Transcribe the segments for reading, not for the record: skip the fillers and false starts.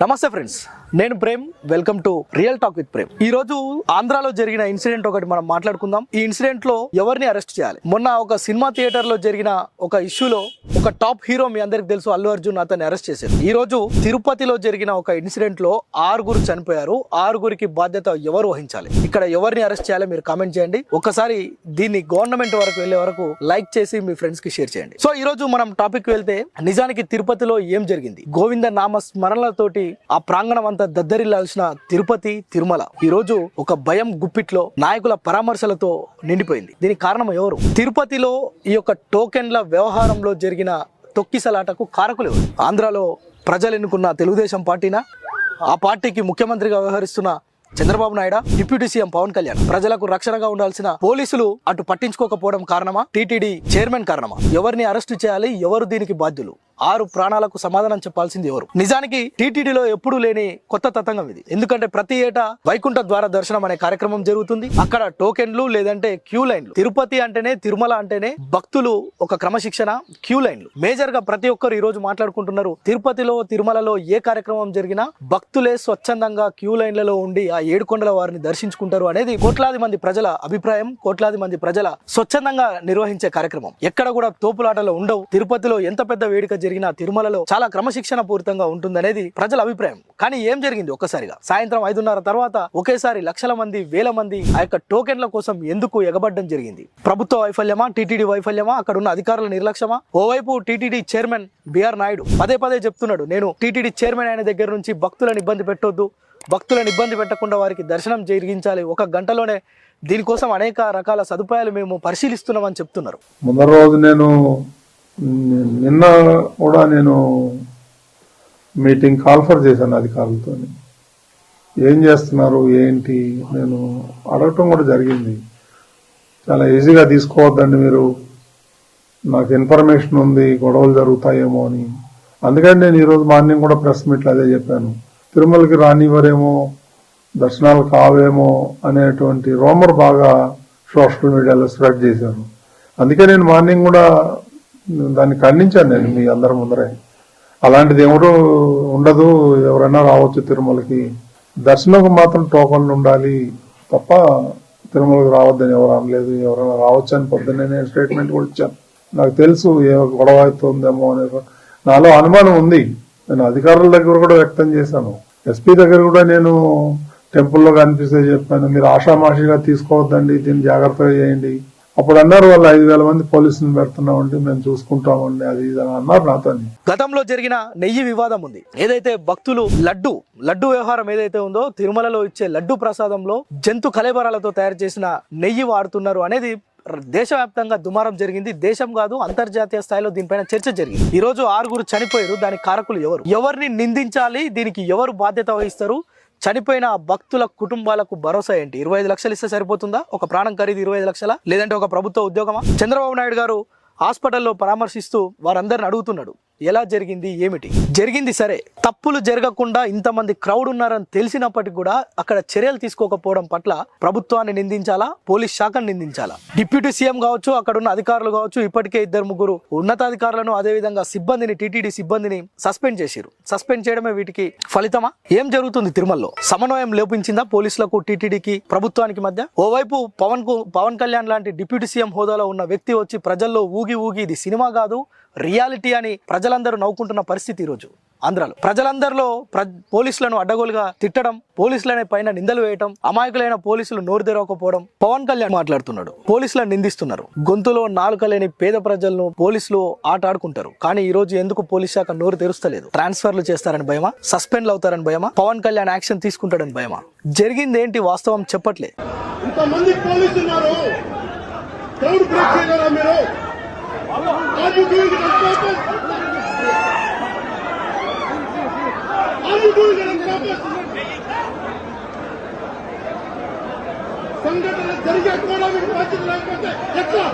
నమస్తే ఫ్రెండ్స్, నేను Prem. Welcome to real talk with Prem. ఈ రోజు ఆంధ్రాలో జరిగిన ఇన్సిడెంట్ ఒకటి మనం మాట్లాడుకుందాం. ఈ ఇన్సిడెంట్ లో ఎవరిని అరెస్ట్ చేయాలి? మొన్న ఒక సినిమా థియేటర్ లో జరిగిన ఒక ఇష్యూలో ఒక టాప్ హీరో, మీ అందరికి తెలుసు, అల్లు అర్జున్, అతన్ని అరెస్ట్ చేశారు. ఈ రోజు తిరుపతిలో జరిగిన ఒక ఇన్సిడెంట్ లో 6 చనిపోయారు. 6కి బాధ్యత ఎవరు వహించాలి? ఇక్కడ ఎవరిని అరెస్ట్ చేయాలి మీరు కామెంట్ చేయండి. ఒకసారి దీన్ని గవర్నమెంట్ వరకు వెళ్లే వరకు లైక్ చేసి మీ ఫ్రెండ్స్ కి షేర్ చేయండి. సో ఈ రోజు మనం టాపిక్ వెళ్తే, నిజానికి తిరుపతిలో ఏం జరిగింది? గోవింద నామ స్మరణలతోటి ఆ ప్రాంగణం అంతా దద్దరిల్లాల్సిన తిరుపతి తిరుమల ఈ రోజు ఒక భయం గుప్పిట్లో నాయకుల పరామర్శలతో నిండిపోయింది. దీనికి కారణం ఎవరు? తిరుపతిలో ఈ యొక్క టోకెన్ల వ్యవహారంలో జరిగిన తొక్కిసలాటకు కారకులు ఎవరు? ఆంధ్రాలో ప్రజలు ఎన్నుకున్న తెలుగుదేశం పార్టీనా? ఆ పార్టీకి ముఖ్యమంత్రిగా వ్యవహరిస్తున్న చంద్రబాబు నాయుడు, డిప్యూటీ సీఎం పవన్ కళ్యాణ్? ప్రజలకు రక్షణగా ఉండాల్సిన పోలీసులు అటు పట్టించుకోకపోవడం కారణమా? టీటీడీ చైర్మన్ కారణమా? ఎవరిని అరెస్టు చేయాలి? ఎవరు దీనికి బాధ్యులు? 6 ప్రాణాలకు సమాధానం చెప్పాల్సింది ఎవరు? నిజానికి టీటీడీలో ఎప్పుడూ లేని కొత్త తతంగం ఇది. ఎందుకంటే ప్రతి ఏటా వైకుంఠ ద్వార దర్శనం అనే కార్యక్రమం జరుగుతుంది. అక్కడ టోకెన్లు లేదంటే క్యూ లైన్లు. తిరుపతి అంటేనే, తిరుమల అంటేనే భక్తులు ఒక క్రమశిక్షణ, క్యూ లైన్లు. మేజర్ గా ప్రతి ఒక్కరు ఈ రోజు మాట్లాడుకుంటున్నారు, తిరుపతిలో తిరుమలలో ఏ కార్యక్రమం జరిగినా భక్తులే స్వచ్ఛందంగా క్యూ లైన్లలో ఉండి ఆ 7 కొండల వారిని దర్శించుకుంటారు అనేది కోట్లాది మంది ప్రజల అభిప్రాయం. కోట్లాది మంది ప్రజల స్వచ్ఛందంగా నిర్వహించే కార్యక్రమం. ఎక్కడ కూడా తోపులాటలు ఉండవు. తిరుపతిలో ఎంత పెద్ద వేడుక జరిగిన తిరుమలలో చాలా క్రమశిక్షణ పూరితంగా ఉంటుందనేది ప్రజల అభిప్రాయం. కానీ ఏం జరిగింది? ఒక్కసారిగా సాయంత్రం 5:30 తర్వాత ఒకేసారి లక్షల మంది, వేల మంది ఆ యొక్క టోకెన్ల కోసం ఎందుకు ఎగబడ్డం జరిగింది? ప్రభుత్వ వైఫల్యమా? టీటీడీ వైఫల్యమా? అక్కడ ఉన్న అధికారుల నిర్లక్ష్యమా? ఓవైపు టీటీడీ చైర్మన్ బిఆర్ నాయుడు పదే పదే చెప్తున్నాడు, నేను టీటీడీ చైర్మన్ అయిన దగ్గర నుంచి భక్తులను ఇబ్బంది పెట్టొద్దు, భక్తులను ఇబ్బంది పెట్టకుండా వారికి దర్శనం జరిగించాలి, 1 గంటలోనే దీనికోసం అనేక రకాల సదుపాయాలు మేము పరిశీలిస్తున్నామని చెప్తున్నారు. ముందర రోజు నిన్న కూడా నేను మీటింగ్ కాల్ఫర్ చేశాను అధికారులతో. ఏం చేస్తున్నారు ఏంటి నేను అడగటం కూడా జరిగింది. చాలా ఈజీగా తీసుకోవద్దండి మీరు, నాకు ఇన్ఫర్మేషన్ ఉంది గొడవలు జరుగుతాయేమో అని. అందుకని నేను ఈరోజు మార్నింగ్ కూడా ప్రెస్ మీట్లో అదే చెప్పాను, తిరుమలకి రానివ్వరేమో, దర్శనాలు కావేమో అనేటువంటి రూమర్ బాగా సోషల్ మీడియాలో స్ప్రెడ్ చేశాను. అందుకే నేను మార్నింగ్ కూడా దాన్ని ఖండించాను. నేను మీ అందరి ముందరే అలాంటిది ఎవరు ఉండదు, ఎవరైనా రావచ్చు తిరుమలకి, దర్శనంకు మాత్రం టోకన్లు ఉండాలి తప్ప తిరుమలకి రావద్దని ఎవరు అనలేదు. ఎవరైనా రావచ్చు అని పొద్దున్నే నేను స్టేట్మెంట్ కూడా ఇచ్చాను. నాకు తెలుసు ఏ గొడవ అవుతుందేమో అనే నాలో అనుమానం ఉంది. నేను అధికారుల దగ్గర కూడా వ్యక్తం చేశాను. ఎస్పీ దగ్గర కూడా నేను టెంపుల్లో కనిపిస్తే చెప్పాను, మీరు ఆషామాషిగా తీసుకోవద్దండి, దీన్ని జాగ్రత్తగా చేయండి. అప్పుడు అన్నారు, వాళ్ళు 5,000 మంది పోలీసులు పెడుతున్నామండి, మేము చూసుకుంటామండి, అది ఇది అని అన్నారు నాతో. గతంలో జరిగిన నెయ్యి వివాదం ఉంది. ఏదైతే భక్తులు లడ్డు వ్యవహారం ఏదైతే ఉందో, తిరుమలలో ఇచ్చే లడ్డు ప్రసాదంలో జంతు కళేబరాలతో తయారు చేసిన నెయ్యి వాడుతున్నారు అనేది దేశవ్యాప్తంగా దుమారం జరిగింది. దేశం కాదు, అంతర్జాతీయ స్థాయిలో దీనిపైన చర్చ జరిగింది. ఈ రోజు 6 చనిపోయారు. దానికి కారకులు ఎవరు? ఎవరిని నిందించాలి? దీనికి ఎవరు బాధ్యత వహిస్తారు? చనిపోయిన భక్తుల కుటుంబాలకు భరోసా ఏంటి? 25 లక్షలు ఇస్తే సరిపోతుందా? ఒక ప్రాణం ఖరీదు 25 లక్షల? లేదంటే ఒక ప్రభుత్వ ఉద్యోగమా? చంద్రబాబు నాయుడు గారు హాస్పిటల్లో పరామర్శిస్తూ వారందరిని అడుగుతున్నాడు, ఎలా జరిగింది, ఏమిటి జరిగింది? సరే, తప్పులు జరగకుండా ఇంతమంది క్రౌడ్ ఉన్నారని తెలిసినప్పటికీ కూడా అక్కడ చర్యలు తీసుకోకపోవడం పట్ల ప్రభుత్వాన్ని నిందించాలా, పోలీస్ శాఖను నిందించాలా? డిప్యూటీ సీఎం కావచ్చు, అక్కడ ఉన్న అధికారులు కావచ్చు, ఇప్పటికే 2-3 ఉన్నతాధికారులను, అదేవిధంగా సిబ్బందిని, టీటీడీ సిబ్బందిని సస్పెండ్ చేశారు. సస్పెండ్ చేయడమే వీటికి ఫలితమా? ఏం జరుగుతుంది తిరుమలలో? సమన్వయం లోపించిందా పోలీసులకు, టీటీడీకి, ప్రభుత్వానికి మధ్య? ఓవైపు పవన్ కళ్యాణ్ లాంటి డిప్యూటీ సీఎం హోదాలో ఉన్న వ్యక్తి వచ్చి ప్రజల్లో ఊగి ఇది సినిమా కాదు, రియాలిటీ అని ప్రజలందరూ నవ్వుకుంటున్న పరిస్థితి ఈరోజు ఆంధ్రాలో. ప్రజలందరిలో పోలీసులను అడ్డగోలుగా తిట్టడం, పోలీసులనే పైన నిందలు వేయటం, అమాయకులైన పోలీసులు నోరు తెరవకపోవడం. పవన్ కళ్యాణ్ మాట్లాడుతున్నాడు, పోలీసులను నిందిస్తున్నారు. గొంతులో నాలుక లేని పేద ప్రజలను పోలీసులు ఆట ఆడుకుంటారు. కానీ ఈ రోజు ఎందుకు పోలీస్ శాఖ నోరు తెరుస్తలేదు? ట్రాన్స్ఫర్లు చేస్తారని భయమా? సస్పెండ్లు అవుతారని భయమా? పవన్ కళ్యాణ్ యాక్షన్ తీసుకుంటాడని భయమా? జరిగింది ఏంటి? వాస్తవం చెప్పట్లే. Are you doing it on purpose? Are you doing it on purpose? సంఘటన జరిగే కూడా మీకు బాధ్యత లేకపోతే ఎట్లా?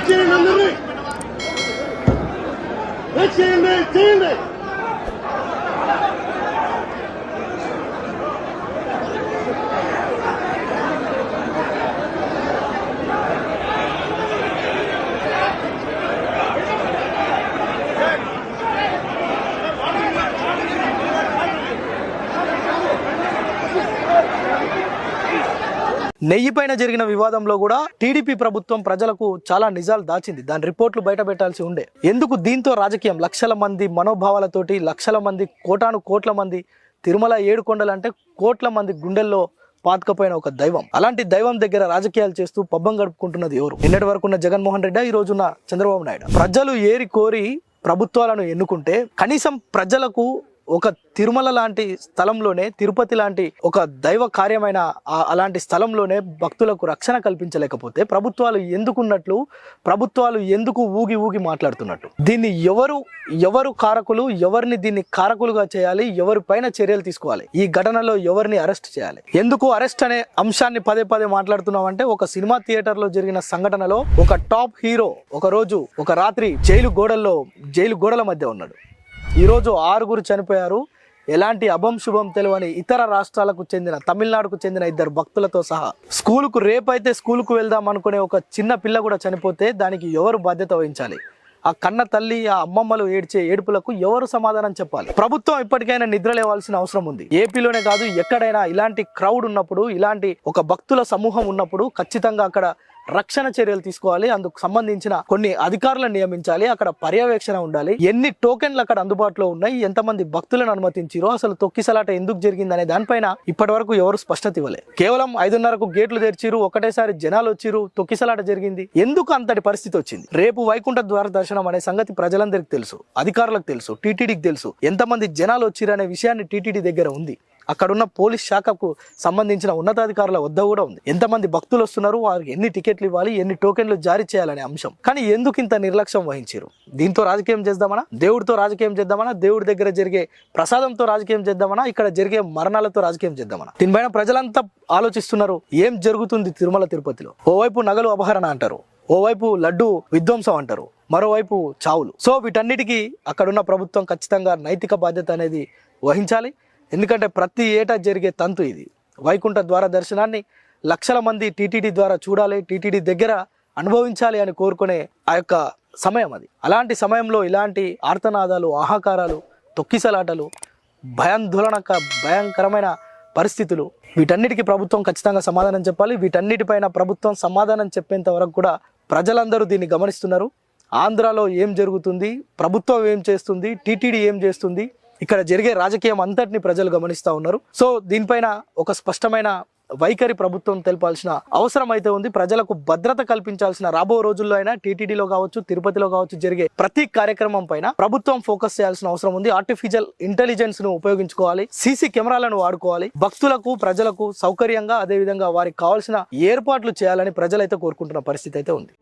చేయండి, అందరినీ చేయండి. నెయ్యి పైన జరిగిన వివాదంలో కూడా టీడీపీ ప్రభుత్వం ప్రజలకు చాలా నిజాలు దాచింది. దాని రిపోర్ట్లు బయట పెట్టాల్సి ఉండే. ఎందుకు దీంతో రాజకీయం? లక్షల మంది మనోభావాలతోటి, లక్షల మంది, కోట్ల మంది, తిరుమల 7 కొండలు అంటే కోట్ల మంది గుండెల్లో పాతుకపోయిన ఒక దైవం. అలాంటి దైవం దగ్గర రాజకీయాలు చేస్తూ పబ్బం గడుపుకుంటున్నది ఎవరు? నిన్నటి వరకు ఉన్న జగన్మోహన్ రెడ్డి, ఈ రోజున్న చంద్రబాబు నాయుడు. ప్రజలు ఏరి కోరి ప్రభుత్వాలను ఎన్నుకుంటే కనీసం ప్రజలకు ఒక తిరుమల లాంటి స్థలంలోనే, తిరుపతి లాంటి ఒక దైవ కార్యమైన అలాంటి స్థలంలోనే భక్తులకు రక్షణ కల్పించలేకపోతే ప్రభుత్వాలు ఎందుకున్నట్లు, ప్రభుత్వాలు ఎందుకు ఊగి మాట్లాడుతున్నట్టు? దీన్ని ఎవరు కారకులు? ఎవరిని దీన్ని కారకులుగా చేయాలి? ఎవరిపైన చర్యలు తీసుకోవాలి? ఈ ఘటనలో ఎవరిని అరెస్ట్ చేయాలి? ఎందుకు అరెస్ట్ అనే అంశాన్ని పదే మాట్లాడుతున్నామంటే, ఒక సినిమా థియేటర్ లో జరిగిన సంఘటనలో ఒక టాప్ హీరో ఒక రాత్రి జైలు గోడల మధ్య ఉన్నాడు. ఈరోజు 6 చనిపోయారు. ఎలాంటి అభం శుభం తెలియని ఇతర రాష్ట్రాలకు చెందిన, తమిళనాడుకు చెందిన 2 భక్తులతో సహా రేపైతే స్కూలుకు వెళ్దాం అనుకునే ఒక చిన్న పిల్ల కూడా చనిపోతే దానికి ఎవరు బాధ్యత వహించాలి? ఆ కన్న తల్లి, ఆ అమ్మమ్మలు ఏడ్చే ఏడుపులకు ఎవరు సమాధానం చెప్పాలి? ప్రభుత్వం ఇప్పటికైనా నిద్ర లేవాల్సిన అవసరం ఉంది. ఏపీలోనే కాదు, ఎక్కడైనా ఇలాంటి క్రౌడ్ ఉన్నప్పుడు, ఇలాంటి ఒక భక్తుల సమూహం ఉన్నప్పుడు ఖచ్చితంగా అక్కడ రక్షణ చర్యలు తీసుకోవాలి. అందుకు సంబంధించిన కొన్ని అధికారులను నియమించాలి. అక్కడ పర్యవేక్షణ ఉండాలి. ఎన్ని టోకెన్లు అక్కడ అందుబాటులో ఉన్నాయి, ఎంతమంది భక్తులను అనుమతించారో, అసలు తొక్కిసలాట ఎందుకు జరిగిందనే దానిపైన ఇప్పటి వరకు ఎవరు స్పష్టత ఇవ్వలే. కేవలం 5:30కు గేట్లు తెరిచిరు, ఒకటేసారి జనాలు వచ్చిరు, తొక్కిసలాట జరిగింది. ఎందుకు అంతటి పరిస్థితి వచ్చింది? రేపు వైకుంఠ ద్వార దర్శనం అనే సంగతి ప్రజలందరికీ తెలుసు, అధికారులకు తెలుసు, టీటీడీకి తెలుసు. ఎంతమంది జనాలు వచ్చిరు అనే విషయాన్ని టీటీడీ దగ్గర ఉంది. అక్కడున్న పోలీస్ శాఖకు సంబంధించిన ఉన్నతాధికారుల వద్ద కూడా ఉంది. ఎంతమంది భక్తులు వస్తున్నారు, వారికి ఎన్ని టికెట్లు ఇవ్వాలి, ఎన్ని టోకెన్లు జారీ చేయాలనే అంశం. కానీ ఎందుకు ఇంత నిర్లక్ష్యం వహించారు? దీంతో రాజకీయం చేద్దామనా? దేవుడితో రాజకీయం చేద్దామనా? దేవుడి దగ్గర జరిగే ప్రసాదంతో రాజకీయం చేద్దామనా? ఇక్కడ జరిగే మరణాలతో రాజకీయం చేద్దామనా? దీనిపైన ప్రజలంతా ఆలోచిస్తున్నారు. ఏం జరుగుతుంది తిరుమల తిరుపతిలో? ఓవైపు నగలు అపహరణ అంటారు, ఓవైపు లడ్డు విధ్వంసం అంటారు, మరోవైపు చావులు. సో వీటన్నిటికీ అక్కడున్న ప్రభుత్వం ఖచ్చితంగా నైతిక బాధ్యత అనేది వహించాలి. ఎందుకంటే ప్రతి ఏటా జరిగే తంతు ఇది. వైకుంఠ ద్వార దర్శనాన్ని లక్షల మంది టీటీడీ ద్వారా చూడాలి, టీటీడీ దగ్గర అనుభవించాలి అని కోరుకునే ఆ యొక్క సమయం అది. అలాంటి సమయంలో ఇలాంటి ఆర్తనాదాలు, ఆహాకారాలు, తొక్కిసలాటలు, భయంకరమైన పరిస్థితులు, వీటన్నిటికీ ప్రభుత్వం ఖచ్చితంగా సమాధానం చెప్పాలి. వీటన్నిటిపైన ప్రభుత్వం సమాధానం చెప్పేంత వరకు కూడా ప్రజలందరూ దీన్ని గమనిస్తున్నారు. ఆంధ్రాలో ఏం జరుగుతుంది, ప్రభుత్వం ఏం చేస్తుంది, టీటీడీ ఏం చేస్తుంది, ఇక్కడ జరిగే రాజకీయం అంతటిని ప్రజలు గమనిస్తూ ఉన్నారు. సో దీనిపైన ఒక స్పష్టమైన వైఖరి ప్రభుత్వం తెలపాల్సిన అవసరం అయితే ఉంది. ప్రజలకు భద్రత కల్పించాల్సిన, రాబో రోజుల్లో అయినా టీటీడీలో కావచ్చు, తిరుపతిలో కావచ్చు, జరిగే ప్రతి కార్యక్రమం పైన ప్రభుత్వం ఫోకస్ చేయాల్సిన అవసరం ఉంది. ఆర్టిఫిషియల్ ఇంటెలిజెన్స్ ను ఉపయోగించుకోవాలి, సీసీ కెమెరాలను వాడుకోవాలి, భక్తులకు, ప్రజలకు సౌకర్యంగా, అదేవిధంగా వారికి కావాల్సిన ఏర్పాట్లు చేయాలని ప్రజలైతే కోరుకుంటున్న పరిస్థితి అయితే ఉంది.